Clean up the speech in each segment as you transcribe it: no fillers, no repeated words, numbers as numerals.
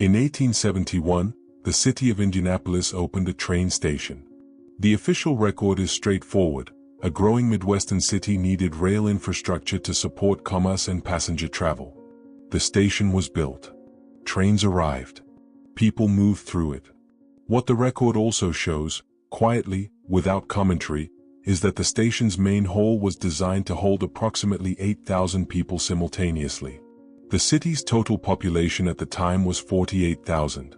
In 1871, the city of Indianapolis opened a train station. The official record is straightforward. A growing Midwestern city needed rail infrastructure to support commerce and passenger travel. The station was built. Trains arrived. People moved through it. What the record also shows, quietly, without commentary, is that the station's main hall was designed to hold approximately 8,000 people simultaneously. The city's total population at the time was 48,000.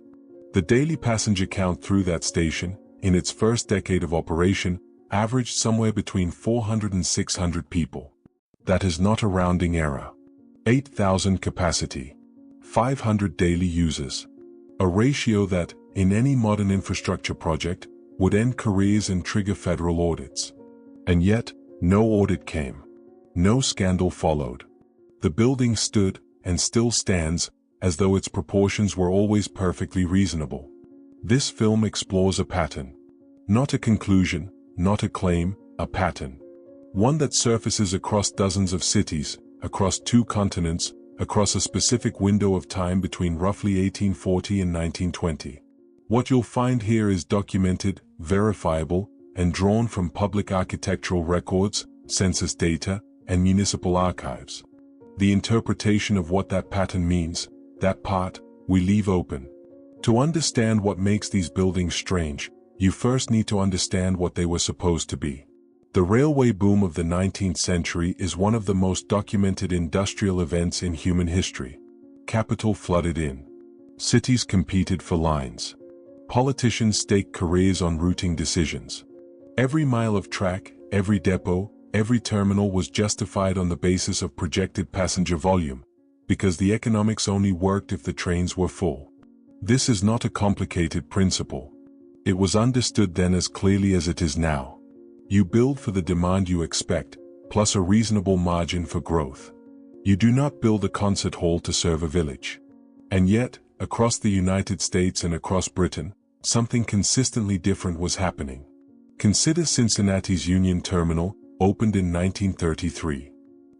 The daily passenger count through that station, in its first decade of operation, averaged somewhere between 400 and 600 people. That is not a rounding error. 8,000 capacity. 500 daily users. A ratio that, in any modern infrastructure project, would end careers and trigger federal audits. And yet, no audit came. No scandal followed. The building stood, and still stands, as though its proportions were always perfectly reasonable. This film explores a pattern. Not a conclusion, not a claim, a pattern. One that surfaces across dozens of cities, across 2 continents, across a specific window of time between roughly 1840 and 1920. What you'll find here is documented, verifiable, and drawn from public architectural records, census data, and municipal archives. The interpretation of what that pattern means, that part, we leave open. To understand what makes these buildings strange, you first need to understand what they were supposed to be. The railway boom of the 19th century is one of the most documented industrial events in human history. Capital flooded in. Cities competed for lines. Politicians staked careers on routing decisions. Every mile of track, every depot, every terminal was justified on the basis of projected passenger volume, because the economics only worked if the trains were full. This is not a complicated principle. It was understood then as clearly as it is now. You build for the demand you expect, plus a reasonable margin for growth. You do not build a concert hall to serve a village. And yet, across the United States and across Britain, something consistently different was happening. Consider Cincinnati's Union Terminal, opened in 1933.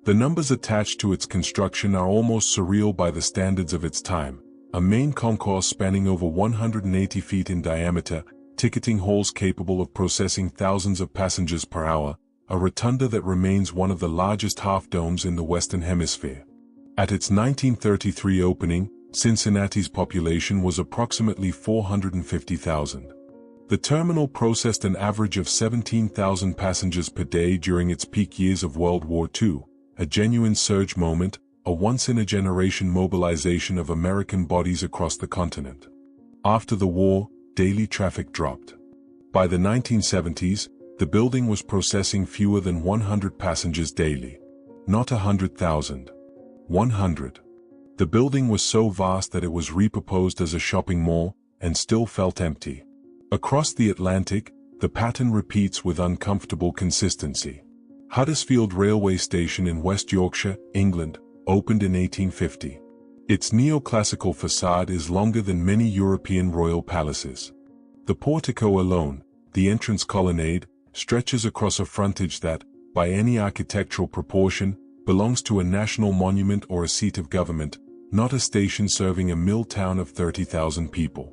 The numbers attached to its construction are almost surreal by the standards of its time. A main concourse spanning over 180 feet in diameter, ticketing halls capable of processing thousands of passengers per hour, a rotunda that remains one of the largest half-domes in the Western Hemisphere. At its 1933 opening, Cincinnati's population was approximately 450,000. The terminal processed an average of 17,000 passengers per day during its peak years of World War II, a genuine surge moment, a once-in-a-generation mobilization of American bodies across the continent. After the war, daily traffic dropped. By the 1970s, the building was processing fewer than 100 passengers daily. Not 100,000. 100. The building was so vast that it was repurposed as a shopping mall, and still felt empty. Across the Atlantic, the pattern repeats with uncomfortable consistency. Huddersfield Railway Station in West Yorkshire, England, opened in 1850. Its neoclassical facade is longer than many European royal palaces. The portico alone, the entrance colonnade, stretches across a frontage that, by any architectural proportion, belongs to a national monument or a seat of government, not a station serving a mill town of 30,000 people.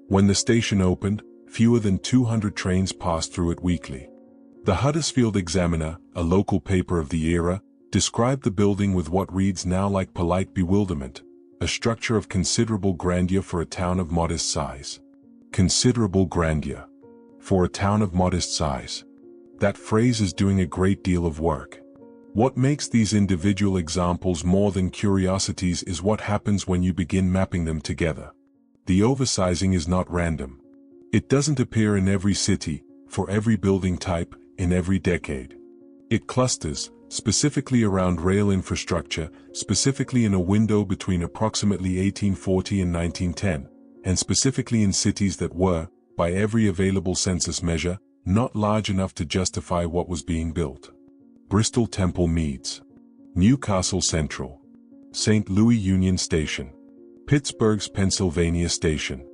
When the station opened, fewer than 200 trains passed through it weekly. The Huddersfield Examiner, a local paper of the era, described the building with what reads now like polite bewilderment, a structure of considerable grandeur for a town of modest size. Considerable grandeur. For a town of modest size. That phrase is doing a great deal of work. What makes these individual examples more than curiosities is what happens when you begin mapping them together. The oversizing is not random. It doesn't appear in every city, for every building type, in every decade. It clusters, specifically around rail infrastructure, specifically in a window between approximately 1840 and 1910, and specifically in cities that were, by every available census measure, not large enough to justify what was being built. Bristol Temple Meads. Newcastle Central. St. Louis Union Station. Pittsburgh's Pennsylvania Station.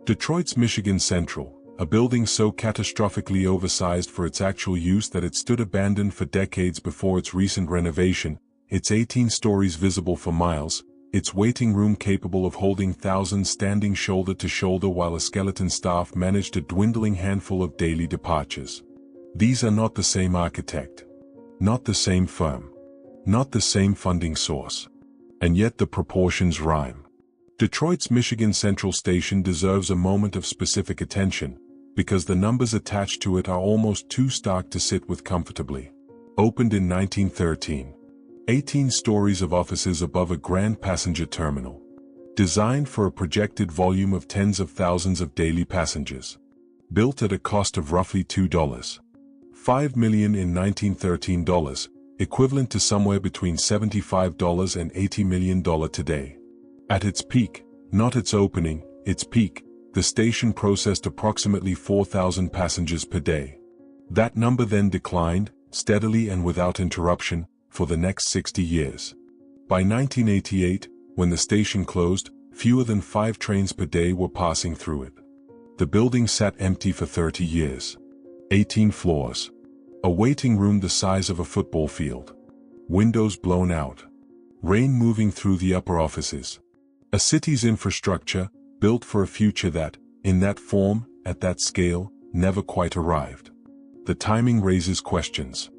Detroit's Michigan Central, a building so catastrophically oversized for its actual use that it stood abandoned for decades before its recent renovation, its 18 stories visible for miles, its waiting room capable of holding thousands standing shoulder to shoulder while a skeleton staff managed a dwindling handful of daily departures. These are not the same architect, not the same firm, not the same funding source. And yet the proportions rhyme. Detroit's Michigan Central Station deserves a moment of specific attention, because the numbers attached to it are almost too stark to sit with comfortably. Opened in 1913. 18 stories of offices above a grand passenger terminal. Designed for a projected volume of tens of thousands of daily passengers. Built at a cost of roughly $2.5 million in 1913 dollars, equivalent to somewhere between $75 and $80 million today. At its peak, not its opening, its peak, the station processed approximately 4,000 passengers per day. That number then declined, steadily and without interruption, for the next 60 years. By 1988, when the station closed, fewer than 5 trains per day were passing through it. The building sat empty for 30 years. 18 floors. A waiting room the size of a football field. Windows blown out. Rain moving through the upper offices. A city's infrastructure, built for a future that, in that form, at that scale, never quite arrived. The timing raises questions.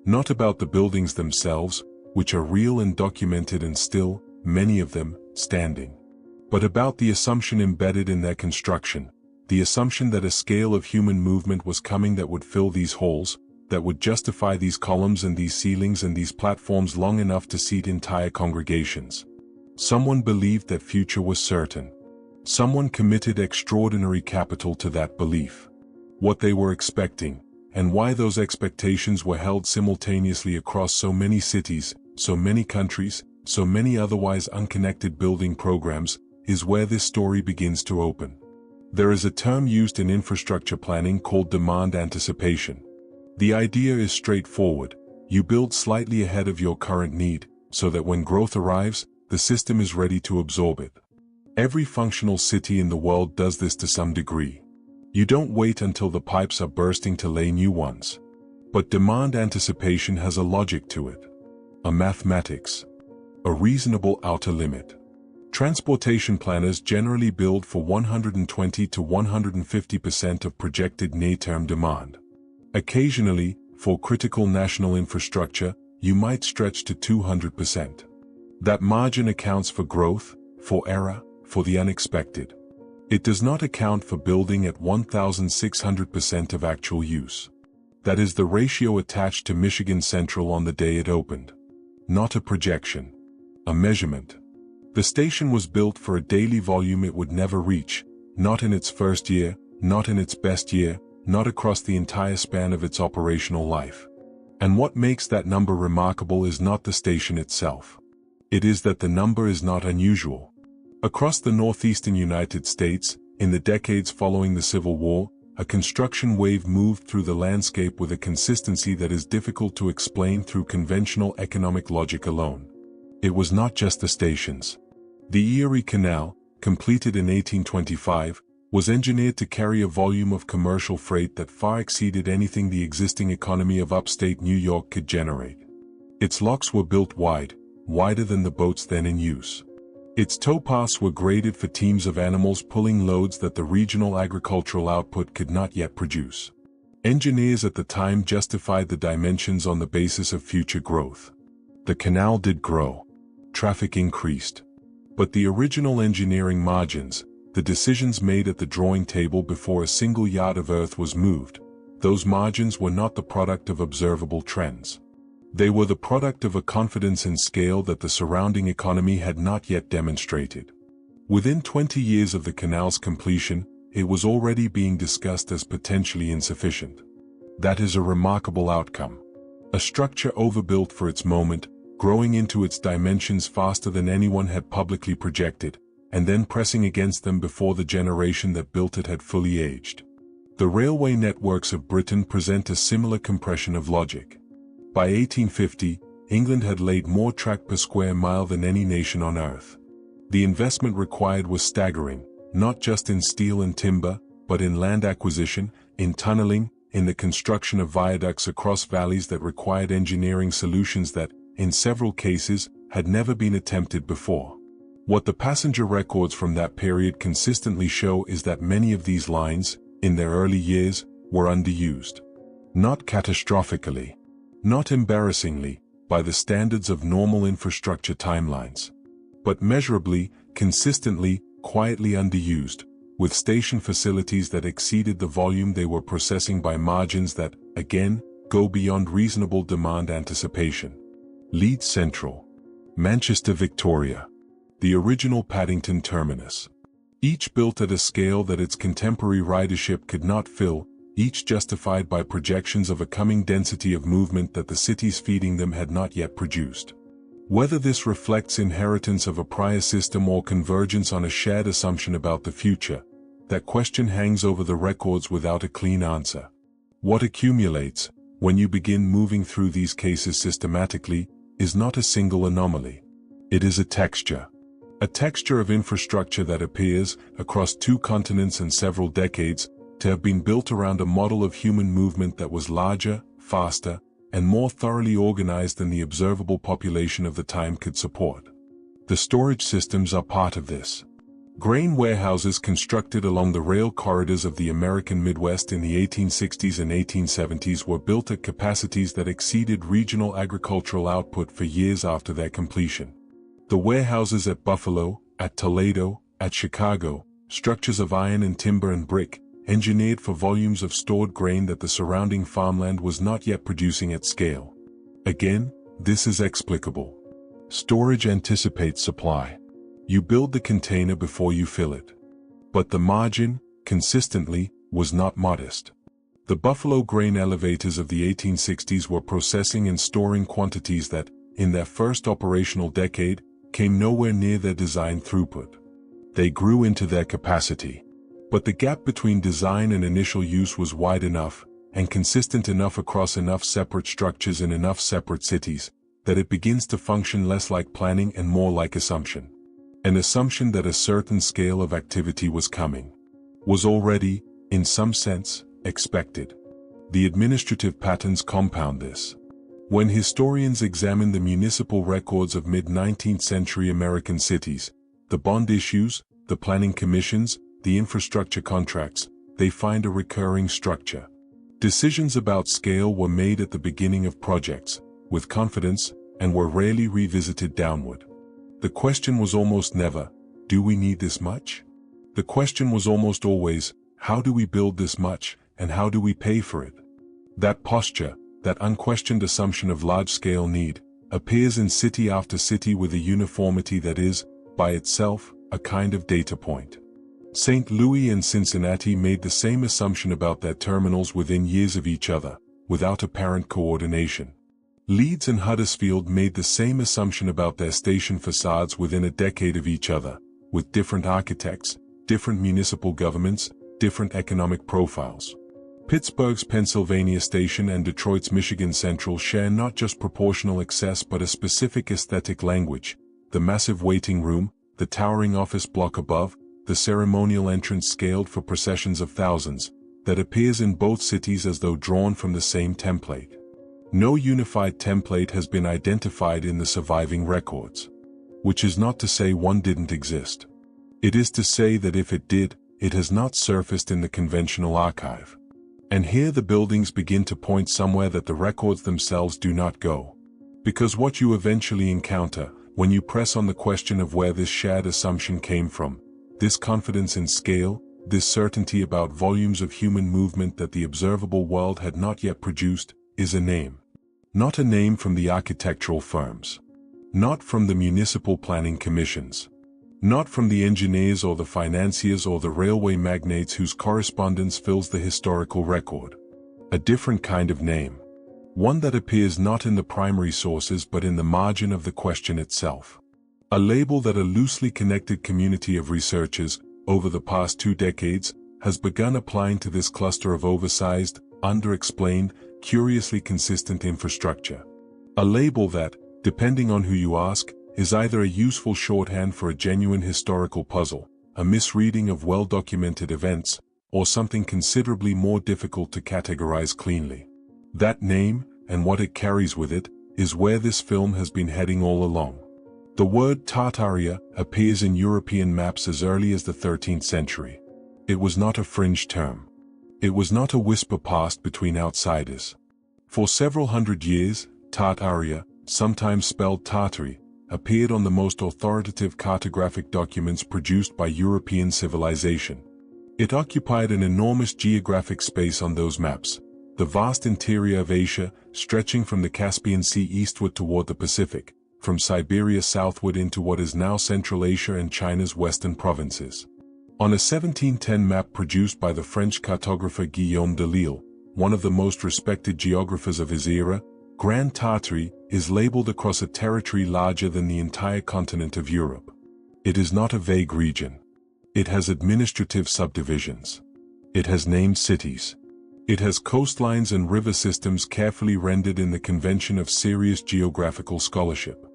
Not about the buildings themselves, which are real and documented and still, many of them, standing. But about the assumption embedded in their construction, the assumption that a scale of human movement was coming that would fill these halls, that would justify these columns and these ceilings and these platforms long enough to seat entire congregations. Someone believed that future was certain. Someone committed extraordinary capital to that belief. What they were expecting, and why those expectations were held simultaneously across so many cities, so many countries, so many otherwise unconnected building programs, is where this story begins to open. There is a term used in infrastructure planning called demand anticipation. The idea is straightforward. You build slightly ahead of your current need, so that when growth arrives, the system is ready to absorb it. Every functional city in the world does this to some degree. You don't wait until the pipes are bursting to lay new ones. But demand anticipation has a logic to it. A mathematics. A reasonable outer limit. Transportation planners generally build for 120 to 150% of projected near-term demand. Occasionally, for critical national infrastructure, you might stretch to 200%. That margin accounts for growth, for error, for the unexpected. It does not account for building at 1,600% of actual use. That is the ratio attached to Michigan Central on the day it opened. Not a projection. A measurement. The station was built for a daily volume it would never reach, not in its first year, not in its best year, not across the entire span of its operational life. And what makes that number remarkable is not the station itself. It is that the number is not unusual. Across the northeastern United States, in the decades following the Civil War, a construction wave moved through the landscape with a consistency that is difficult to explain through conventional economic logic alone. It was not just the stations. The Erie Canal, completed in 1825, was engineered to carry a volume of commercial freight that far exceeded anything the existing economy of upstate New York could generate. Its locks were built wide, wider than the boats then in use. Its towpaths were graded for teams of animals pulling loads that the regional agricultural output could not yet produce. Engineers at the time justified the dimensions on the basis of future growth. The canal did grow. Traffic increased. But the original engineering margins, the decisions made at the drawing table before a single yard of earth was moved, those margins were not the product of observable trends. They were the product of a confidence in scale that the surrounding economy had not yet demonstrated. Within 20 years of the canal's completion, it was already being discussed as potentially insufficient. That is a remarkable outcome. A structure overbuilt for its moment, growing into its dimensions faster than anyone had publicly projected, and then pressing against them before the generation that built it had fully aged. The railway networks of Britain present a similar compression of logic. By 1850, England had laid more track per square mile than any nation on earth. The investment required was staggering, not just in steel and timber, but in land acquisition, in tunneling, in the construction of viaducts across valleys that required engineering solutions that, in several cases, had never been attempted before. What the passenger records from that period consistently show is that many of these lines, in their early years, were underused. Not catastrophically, not embarrassingly, by the standards of normal infrastructure timelines, but measurably, consistently, quietly underused, with station facilities that exceeded the volume they were processing by margins that, again, go beyond reasonable demand anticipation. Leeds Central, Manchester Victoria, the original Paddington terminus. Each built at a scale that its contemporary ridership could not fill, each justified by projections of a coming density of movement that the cities feeding them had not yet produced. Whether this reflects inheritance of a prior system or convergence on a shared assumption about the future, that question hangs over the records without a clean answer. What accumulates, when you begin moving through these cases systematically, is not a single anomaly. It is a texture. A texture of infrastructure that appears, across 2 continents and several decades, to have been built around a model of human movement that was larger, faster, and more thoroughly organized than the observable population of the time could support. The storage systems are part of this. Grain warehouses constructed along the rail corridors of the American Midwest in the 1860s and 1870s were built at capacities that exceeded regional agricultural output for years after their completion. The warehouses at Buffalo, at Toledo, at Chicago, structures of iron and timber and brick, engineered for volumes of stored grain that the surrounding farmland was not yet producing at scale. Again, this is explicable. Storage anticipates supply. You build the container before you fill it. But the margin, consistently, was not modest. The Buffalo grain elevators of the 1860s were processing and storing quantities that, in their first operational decade, came nowhere near their design throughput. They grew into their capacity. But the gap between design and initial use was wide enough, and consistent enough across enough separate structures in enough separate cities, that it begins to function less like planning and more like assumption. An assumption that a certain scale of activity was coming. Was already, in some sense, expected. The administrative patterns compound this. When historians examine the municipal records of mid-19th century American cities, the bond issues, the planning commissions, the infrastructure contracts, they find a recurring structure. Decisions about scale were made at the beginning of projects, with confidence, and were rarely revisited downward. The question was almost never, do we need this much? The question was almost always, how do we build this much, and how do we pay for it? That posture, that unquestioned assumption of large-scale need, appears in city after city with a uniformity that is, by itself, a kind of data point. St. Louis and Cincinnati made the same assumption about their terminals within years of each other, without apparent coordination. Leeds and Huddersfield made the same assumption about their station facades within a decade of each other, with different architects, different municipal governments, different economic profiles. Pittsburgh's Pennsylvania Station and Detroit's Michigan Central share not just proportional excess but a specific aesthetic language: the massive waiting room, the towering office block above, the ceremonial entrance scaled for processions of thousands, that appears in both cities as though drawn from the same template. No unified template has been identified in the surviving records. Which is not to say one didn't exist. It is to say that if it did, it has not surfaced in the conventional archive. And here the buildings begin to point somewhere that the records themselves do not go. Because what you eventually encounter, when you press on the question of where this shared assumption came from, this confidence in scale, this certainty about volumes of human movement that the observable world had not yet produced, is a name. Not a name from the architectural firms. Not from the municipal planning commissions. Not from the engineers or the financiers or the railway magnates whose correspondence fills the historical record. A different kind of name. One that appears not in the primary sources but in the margin of the question itself. A label that a loosely connected community of researchers, over the past 2 decades, has begun applying to this cluster of oversized, underexplained, curiously consistent infrastructure. A label that, depending on who you ask, is either a useful shorthand for a genuine historical puzzle, a misreading of well-documented events, or something considerably more difficult to categorize cleanly. That name, and what it carries with it, is where this film has been heading all along. The word Tartaria appears in European maps as early as the 13th century. It was not a fringe term. It was not a whisper passed between outsiders. For several hundred years, Tartaria, sometimes spelled Tartary, appeared on the most authoritative cartographic documents produced by European civilization. It occupied an enormous geographic space on those maps, the vast interior of Asia, stretching from the Caspian Sea eastward toward the Pacific, from Siberia southward into what is now Central Asia and China's western provinces. On a 1710 map produced by the French cartographer Guillaume de Lille, one of the most respected geographers of his era, Grand Tartary is labeled across a territory larger than the entire continent of Europe. It is not a vague region. It has administrative subdivisions. It has named cities. It has coastlines and river systems carefully rendered in the convention of serious geographical scholarship.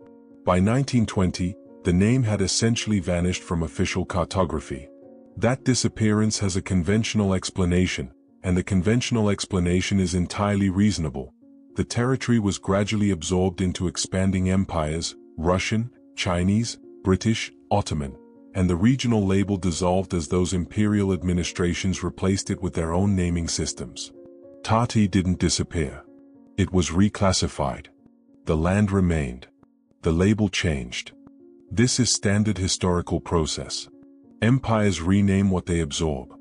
By 1920, the name had essentially vanished from official cartography. That disappearance has a conventional explanation, and the conventional explanation is entirely reasonable. The territory was gradually absorbed into expanding empires, Russian, Chinese, British, Ottoman, and the regional label dissolved as those imperial administrations replaced it with their own naming systems. Tartary didn't disappear. It was reclassified. The land remained. The label changed. This is standard historical process. Empires rename what they absorb.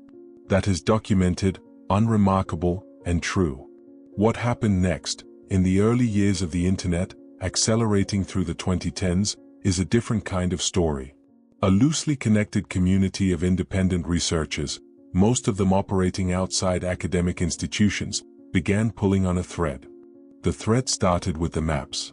That is documented, unremarkable, and true. What happened next, in the early years of the internet, accelerating through the 2010s, is a different kind of story. A loosely connected community of independent researchers, most of them operating outside academic institutions, began pulling on a thread. The thread started with the maps.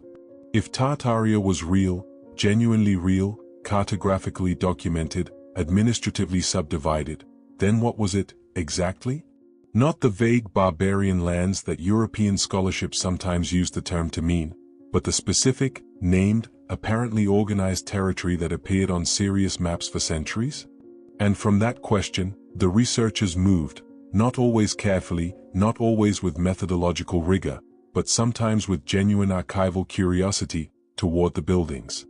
If Tartaria was real, genuinely real, cartographically documented, administratively subdivided, then what was it, exactly? Not the vague barbarian lands that European scholarship sometimes used the term to mean, but the specific, named, apparently organized territory that appeared on serious maps for centuries? And from that question, the researchers moved, not always carefully, not always with methodological rigor, but sometimes with genuine archival curiosity, toward the buildings.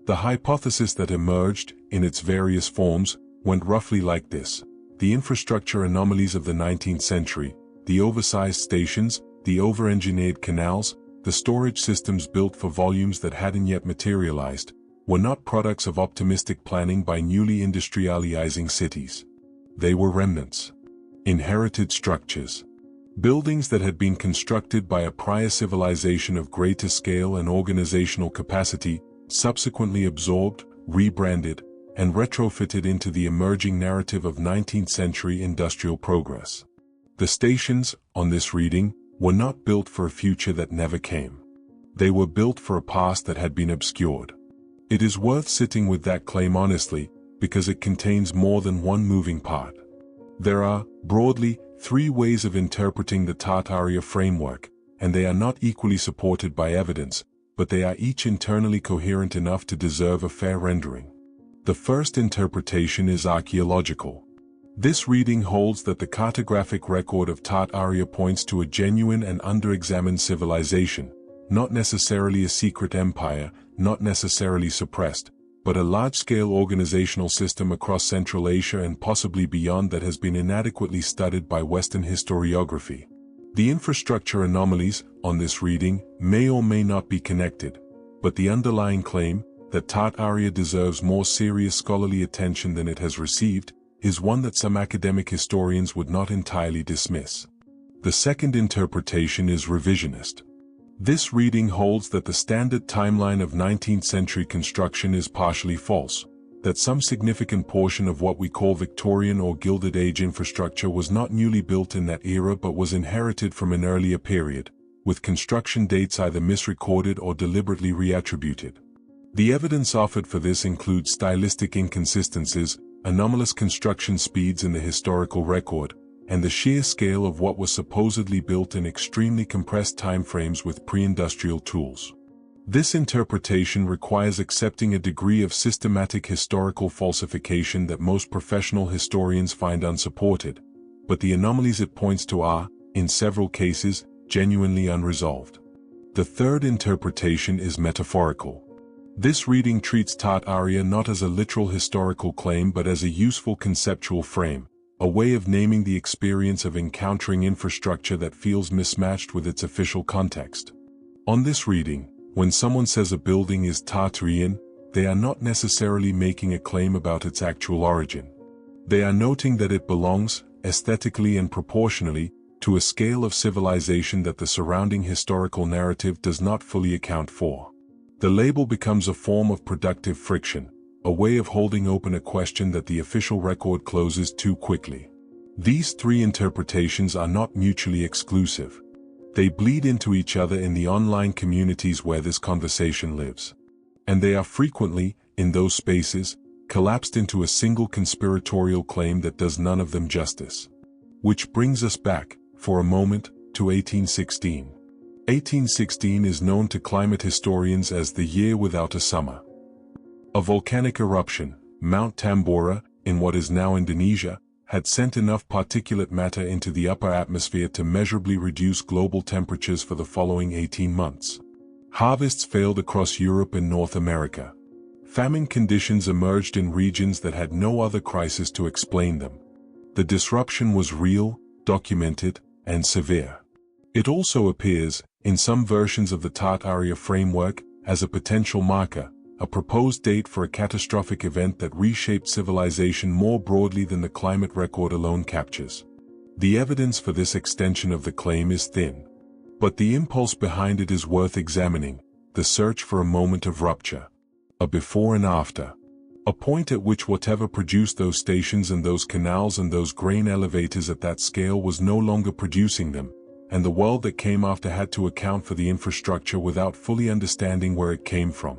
The hypothesis that emerged, in its various forms, went roughly like this. The infrastructure anomalies of the 19th century, the oversized stations, the over-engineered canals, the storage systems built for volumes that hadn't yet materialized, were not products of optimistic planning by newly industrializing cities. They were remnants. Inherited structures. Buildings that had been constructed by a prior civilization of greater scale and organizational capacity, subsequently absorbed, rebranded, and retrofitted into the emerging narrative of 19th century industrial progress. The stations, on this reading, were not built for a future that never came. They were built for a past that had been obscured. It is worth sitting with that claim honestly, because it contains more than one moving part. There are, broadly, three ways of interpreting the Tartaria framework, and they are not equally supported by evidence, but they are each internally coherent enough to deserve a fair rendering. The first interpretation is archaeological. This reading holds that the cartographic record of Tartaria points to a genuine and under-examined civilization, not necessarily a secret empire, not necessarily suppressed, but a large-scale organizational system across Central Asia and possibly beyond that has been inadequately studied by Western historiography. The infrastructure anomalies, on this reading, may or may not be connected, but the underlying claim, that Tartaria deserves more serious scholarly attention than it has received, is one that some academic historians would not entirely dismiss. The second interpretation is revisionist. This reading holds that the standard timeline of 19th century construction is partially false, that some significant portion of what we call Victorian or Gilded Age infrastructure was not newly built in that era but was inherited from an earlier period, with construction dates either misrecorded or deliberately reattributed. The evidence offered for this includes stylistic inconsistencies, anomalous construction speeds in the historical record, and the sheer scale of what was supposedly built in extremely compressed timeframes with pre-industrial tools. This interpretation requires accepting a degree of systematic historical falsification that most professional historians find unsupported, but the anomalies it points to are, in several cases, genuinely unresolved. The third interpretation is metaphorical. This reading treats Tartaria not as a literal historical claim but as a useful conceptual frame, a way of naming the experience of encountering infrastructure that feels mismatched with its official context. On this reading, when someone says a building is Tartarian, they are not necessarily making a claim about its actual origin. They are noting that it belongs, aesthetically and proportionally, to a scale of civilization that the surrounding historical narrative does not fully account for. The label becomes a form of productive friction, a way of holding open a question that the official record closes too quickly. These three interpretations are not mutually exclusive. They bleed into each other in the online communities where this conversation lives. And they are frequently, in those spaces, collapsed into a single conspiratorial claim that does none of them justice. Which brings us back, for a moment, to 1816. 1816 is known to climate historians as the year without a summer. A volcanic eruption, Mount Tambora, in what is now Indonesia, had sent enough particulate matter into the upper atmosphere to measurably reduce global temperatures for the following 18 months. Harvests failed across Europe and North America. Famine conditions emerged in regions that had no other crisis to explain them. The disruption was real, documented, and severe. It also appears, in some versions of the Tartaria framework, as a potential marker, a proposed date for a catastrophic event that reshaped civilization more broadly than the climate record alone captures. The evidence for this extension of the claim is thin. But the impulse behind it is worth examining, the search for a moment of rupture. A before and after. A point at which whatever produced those stations and those canals and those grain elevators at that scale was no longer producing them, and the world that came after had to account for the infrastructure without fully understanding where it came from.